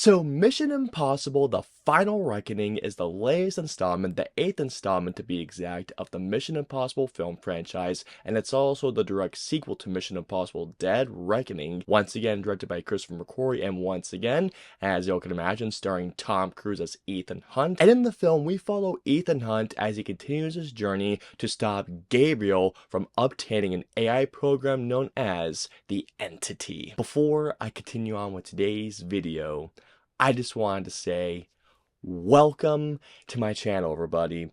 So Mission Impossible: The Final Reckoning is the latest installment, the 8th installment to be exact, of the Mission Impossible film franchise, and it's also the direct sequel to Mission Impossible: Dead Reckoning, once again directed by Christopher McQuarrie, and once again, as you can imagine, starring Tom Cruise as Ethan Hunt. And in the film, we follow Ethan Hunt as he continues his journey to stop Gabriel from obtaining an AI program known as the Entity. Before I continue on with today's video, I just wanted to say, welcome to my channel, everybody.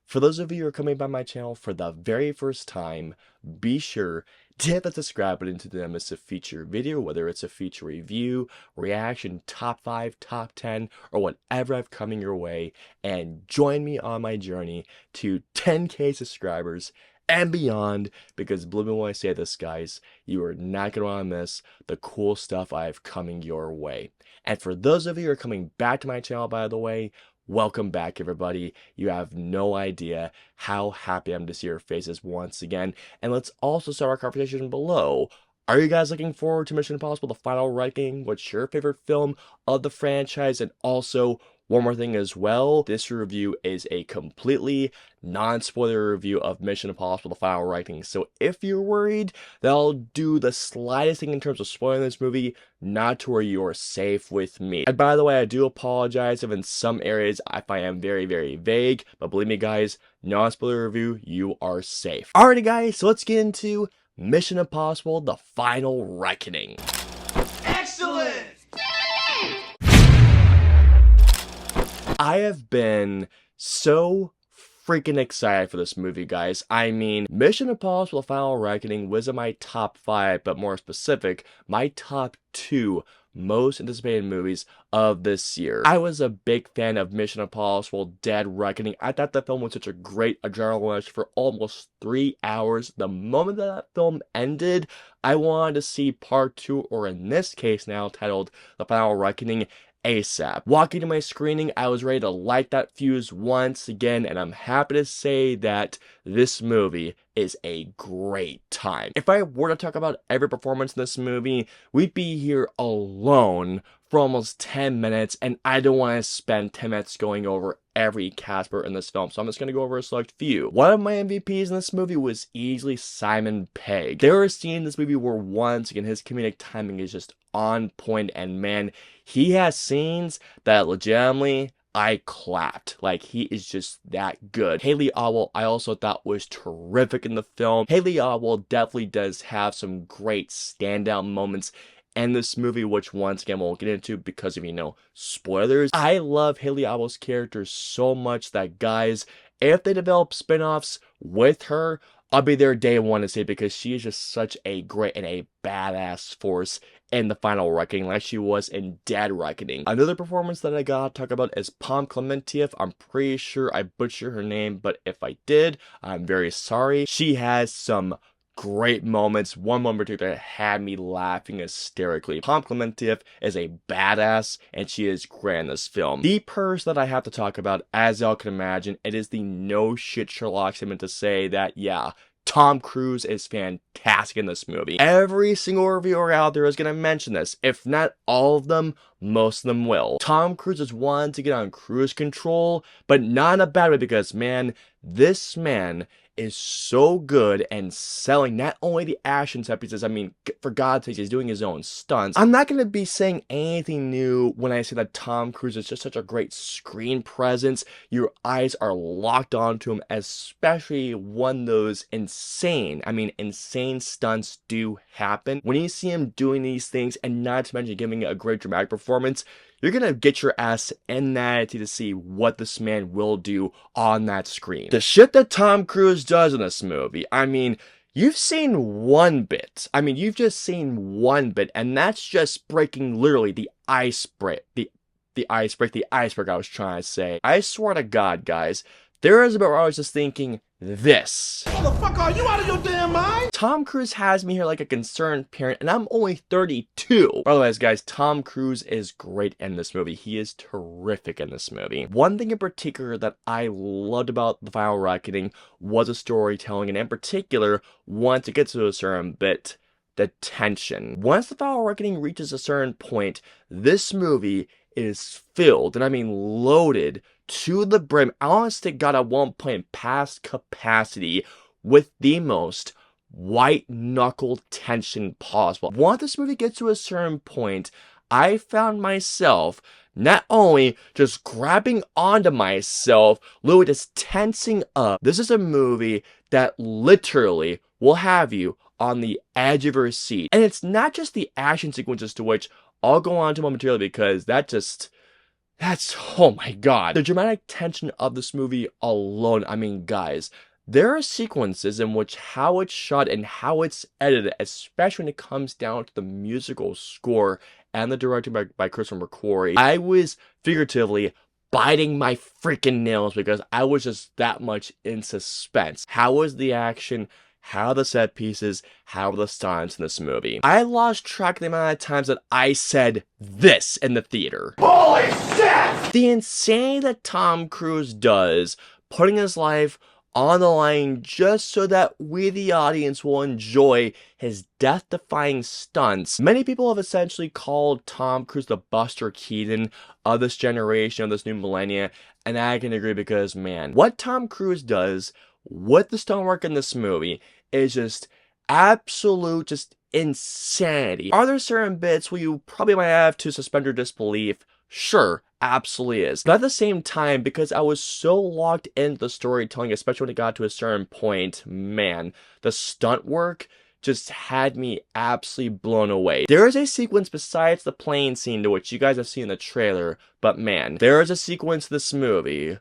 For those of you who are coming by my channel for the very first time, be sure to hit the subscribe button to them as a feature video, whether it's a feature review, reaction, top 5, top 10, or whatever I've coming your way, and join me on my journey to 10K subscribers and beyond, because believe me when I say this, guys, you are not going to want to miss the cool stuff I have coming your way. And for those of you who are coming back to my channel, by the way, welcome back, everybody. You have no idea how happy I'm to see your faces once again. And let's also start our conversation below. Are you guys looking forward to Mission Impossible: The Final Reckoning? What's your favorite film of the franchise? And also, one more thing as well, this review is a completely non-spoiler review of Mission Impossible: The Final Reckoning. So if you're worried that I'll do the slightest thing in terms of spoiling this movie, not to worry, you're safe with me. And by the way, I do apologize if in some areas I am very, very vague, but believe me guys, non-spoiler review, you are safe. Alrighty guys, so let's get into Mission Impossible: The Final Reckoning. Excellent! I have been so freaking excited for this movie, guys. I mean, Mission Impossible: The Final Reckoning was in my top 5, but more specific, my top 2 most anticipated movies of this year. I was a big fan of Mission Impossible: Dead Reckoning. I thought that film was such a great adrenaline rush for almost 3 hours. The moment that film ended, I wanted to see part 2, or in this case now titled The Final Reckoning, ASAP. Walking to my screening, I was ready to light that fuse once again, and I'm happy to say that this movie is a great time. If I were to talk about every performance in this movie, we'd be here alone for almost 10 minutes, and I don't want to spend 10 minutes going over every cast member in this film, so I'm just going to go over a select few. One of my MVPs in this movie was easily Simon Pegg. There are scenes in this movie where once again his comedic timing is just on point, and man, he has scenes that legitimately I clapped. Like, he is just that good. Hayley Atwell, I also thought was terrific in the film. Hayley Atwell definitely does have some great standout moments in this movie, which once again we'll get into because of, spoilers. I love Hayley Atwell's character so much that, guys, if they develop spin-offs with her, I'll be there day one to say, because she is just such a great and a badass force in The Final Reckoning, like she was in Dead Reckoning. Another performance that I gotta talk about is Pom Klementieff. I'm pretty sure I butchered her name, but if I did, I'm very sorry. She has some great moments. One moment in particular had me laughing hysterically. Pom Klementieff is a badass, and she is great in this film. The person that I have to talk about, as y'all can imagine, it is the no shit Sherlock statement to say that, yeah, Tom Cruise is fantastic in this movie. Every single reviewer out there is going to mention this. If not all of them, most of them will. Tom Cruise is one to get on cruise control, but not in a bad way, because, man, this man is so good and selling not only the action set pieces, I mean, for God's sake, he's doing his own stunts. I'm not going to be saying anything new when I say that Tom Cruise is just such a great screen presence. Your eyes are locked onto him, especially when those insane stunts do happen. When you see him doing these things, and not to mention giving a great dramatic performance, you're gonna get your ass in that to see what this man will do on that screen. The shit that Tom Cruise does in this movie, I mean, you've seen one bit. I mean, you've just seen one bit, and that's just breaking literally the iceberg. The iceberg I was trying to say. I swear to God, guys, there is a bit where I was just thinking, this. Motherfucker, are you out of your damn mind? Tom Cruise has me here like a concerned parent, and I'm only 32. Otherwise, guys, Tom Cruise is great in this movie. He is terrific in this movie. One thing in particular that I loved about The Final Reckoning was the storytelling, and in particular, once it gets to a certain bit, the tension. Once The Final Reckoning reaches a certain point, this movie is filled, and I mean loaded to the brim. I honestly got at one point past capacity with the most white knuckle tension possible. Once this movie gets to a certain point, I found myself not only just grabbing onto myself, literally just tensing up. This is a movie that literally will have you on the edge of your seat. And it's not just the action sequences, to which I'll go on to momentarily, because that's, oh my god. The dramatic tension of this movie alone, I mean, guys, there are sequences in which how it's shot and how it's edited, especially when it comes down to the musical score and the directing by Christopher McQuarrie, I was figuratively biting my freaking nails because I was just that much in suspense. How was the action? How are the set pieces? How are the stunts in this movie? I lost track of the amount of times that I said this in the theater. Holy shit! The insanity that Tom Cruise does, putting his life on the line just so that we, the audience, will enjoy his death-defying stunts. Many people have essentially called Tom Cruise the Buster Keaton of this generation, of this new millennia, and I can agree because, man, what Tom Cruise does with the stunt work in this movie is just absolute, just insanity. Are there certain bits where you probably might have to suspend your disbelief? Sure, absolutely is. But at the same time, because I was so locked into the storytelling, especially when it got to a certain point, man, the stunt work just had me absolutely blown away. There is a sequence besides the plane scene to which you guys have seen in the trailer, but man, there is a sequence in this movie.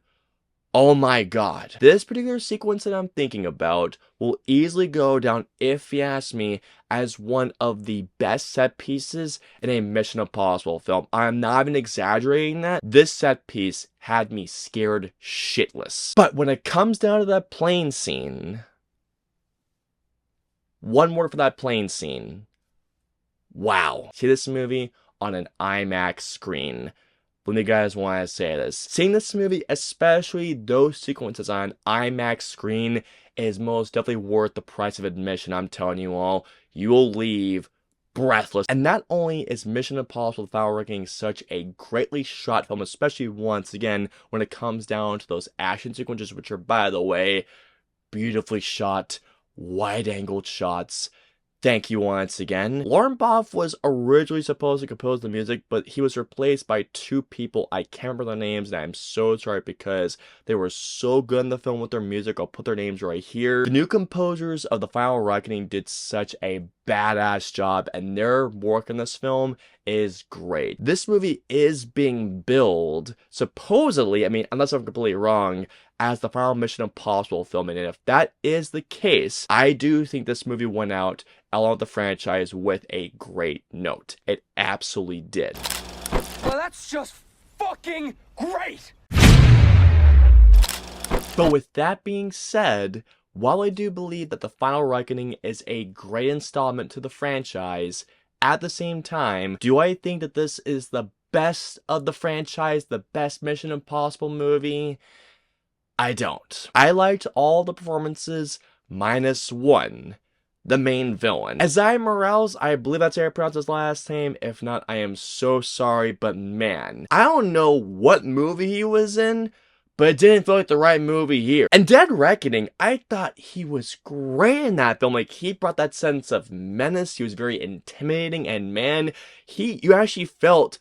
Oh my god. This particular sequence that I'm thinking about will easily go down, if you ask me, as one of the best set pieces in a Mission Impossible film. I'm not even exaggerating that. This set piece had me scared shitless. But when it comes down to that plane scene, one word for that plane scene. Wow. See this movie on an IMAX screen. When you guys want to say this. Seeing this movie, especially those sequences on IMAX screen, is most definitely worth the price of admission. I'm telling you all, you will leave breathless. And not only is Mission Impossible: The Final Reckoning such a greatly shot film, especially once again when it comes down to those action sequences, which are, by the way, beautifully shot, wide-angled shots. Thank you once again. Lauren Boff was originally supposed to compose the music, but he was replaced by two people. I can't remember their names, and I'm so sorry because they were so good in the film with their music. I'll put their names right here. The new composers of The Final Reckoning did such a badass job, and their work in this film is great. This movie is being billed, supposedly, I mean, unless I'm completely wrong, as the final Mission Impossible film, and if that is the case, I do think this movie went out along with the franchise with a great note. It absolutely did. Well, that's just fucking great! But with that being said, while I do believe that The Final Reckoning is a great installment to the franchise, at the same time, do I think that this is the best of the franchise, the best Mission Impossible movie? I don't. I liked all the performances minus one, the main villain. Isaiah Morales, I believe that's how I pronounce his last name. If not, I am so sorry, but man, I don't know what movie he was in, but it didn't feel like the right movie here. And Dead Reckoning, I thought he was great in that film. Like, he brought that sense of menace. He was very intimidating, and man, you actually felt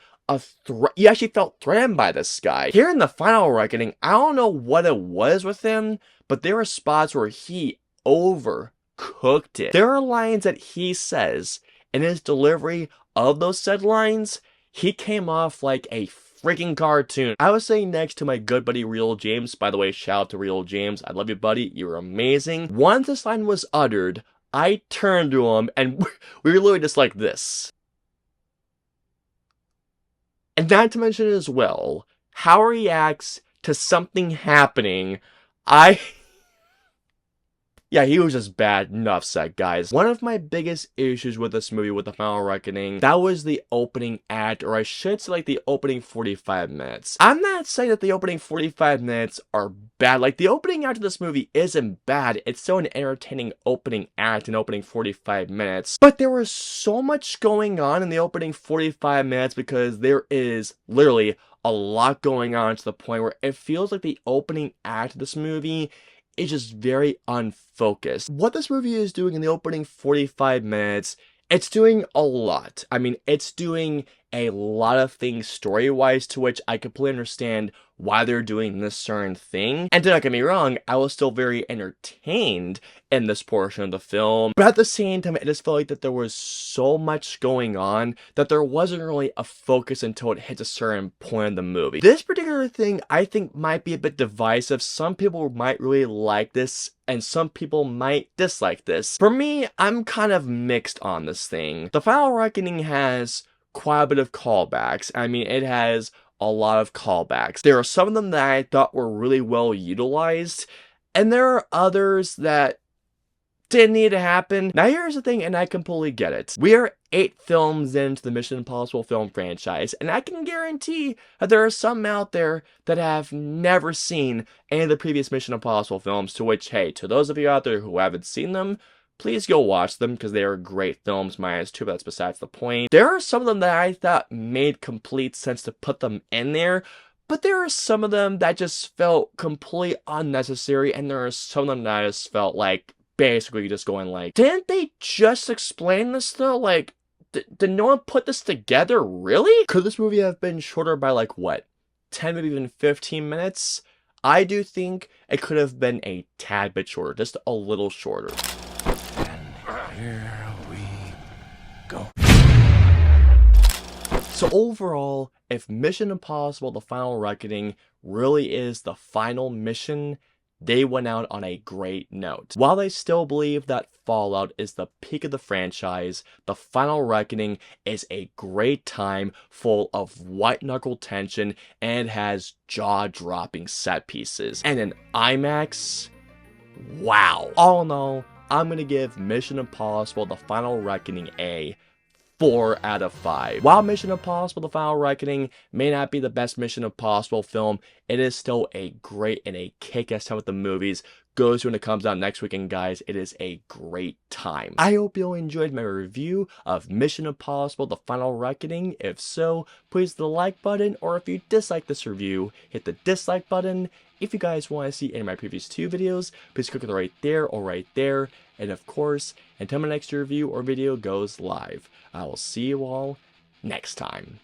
threatened by this guy. Here in The Final Reckoning, I don't know what it was with him, but there were spots where he overcooked it. There are lines that he says in his delivery of those said lines, he came off like a freaking cartoon. I was sitting next to my good buddy Real James. By the way, shout out to Real James. I love you, buddy. You're amazing. Once this line was uttered, I turned to him and we were literally just like this. And not to mention as well, how he reacts to something happening. Yeah, he was just bad. Enough said, guys. One of my biggest issues with this movie, with The Final Reckoning, that was the opening act, or I should say, like, the opening 45 minutes. I'm not saying that the opening 45 minutes are bad. Like, the opening act of this movie isn't bad. It's still an entertaining opening act in opening 45 minutes. But there was so much going on in the opening 45 minutes because there is literally a lot going on to the point where it feels like the opening act of this movie is just very unfocused. What this movie is doing in the opening 45 minutes, it's doing a lot. I mean, it's doing a lot of things story-wise, to which I completely understand why they're doing this certain thing. And don't get me wrong, I was still very entertained in this portion of the film. But at the same time, I just felt like that there was so much going on that there wasn't really a focus until it hits a certain point in the movie. This particular thing, I think, might be a bit divisive. Some people might really like this, and some people might dislike this. For me, I'm kind of mixed on this thing. The Final Reckoning has quite a bit of callbacks. I mean, it has a lot of callbacks. There are some of them that I thought were really well utilized, and there are others that didn't need to happen. Now here's the thing, and I completely get it. We are 8 films into the Mission Impossible film franchise, and I can guarantee that there are some out there that have never seen any of the previous Mission Impossible films, to which, hey, to those of you out there who haven't seen them, please go watch them, because they are great films, -2, but that's besides the point. There are some of them that I thought made complete sense to put them in there, but there are some of them that just felt completely unnecessary, and there are some of them that I just felt like basically just going like, didn't they just explain this though? Like, did no one put this together, really? Could this movie have been shorter by like, what, 10, maybe even 15 minutes? I do think it could have been a tad bit shorter, just a little shorter. Here we go. So overall, if Mission Impossible: The Final Reckoning really is the final mission, they went out on a great note. While they still believe that Fallout is the peak of the franchise, The Final Reckoning is a great time full of white-knuckle tension and has jaw-dropping set pieces. And in IMAX, wow. All in all, I'm gonna give Mission Impossible: The Final Reckoning a 4 out of 5. While Mission Impossible: The Final Reckoning may not be the best Mission Impossible film, it is still a great and a kick-ass time with the movies. Go to when it comes out next weekend, guys. It is a great time. I hope you all enjoyed my review of Mission Impossible: The Final Reckoning. If so, please hit the like button, or if you dislike this review, hit the dislike button. If you guys want to see any of my previous 2 videos, please click it right there or right there. And of course, until my next review or video goes live, I will see you all next time.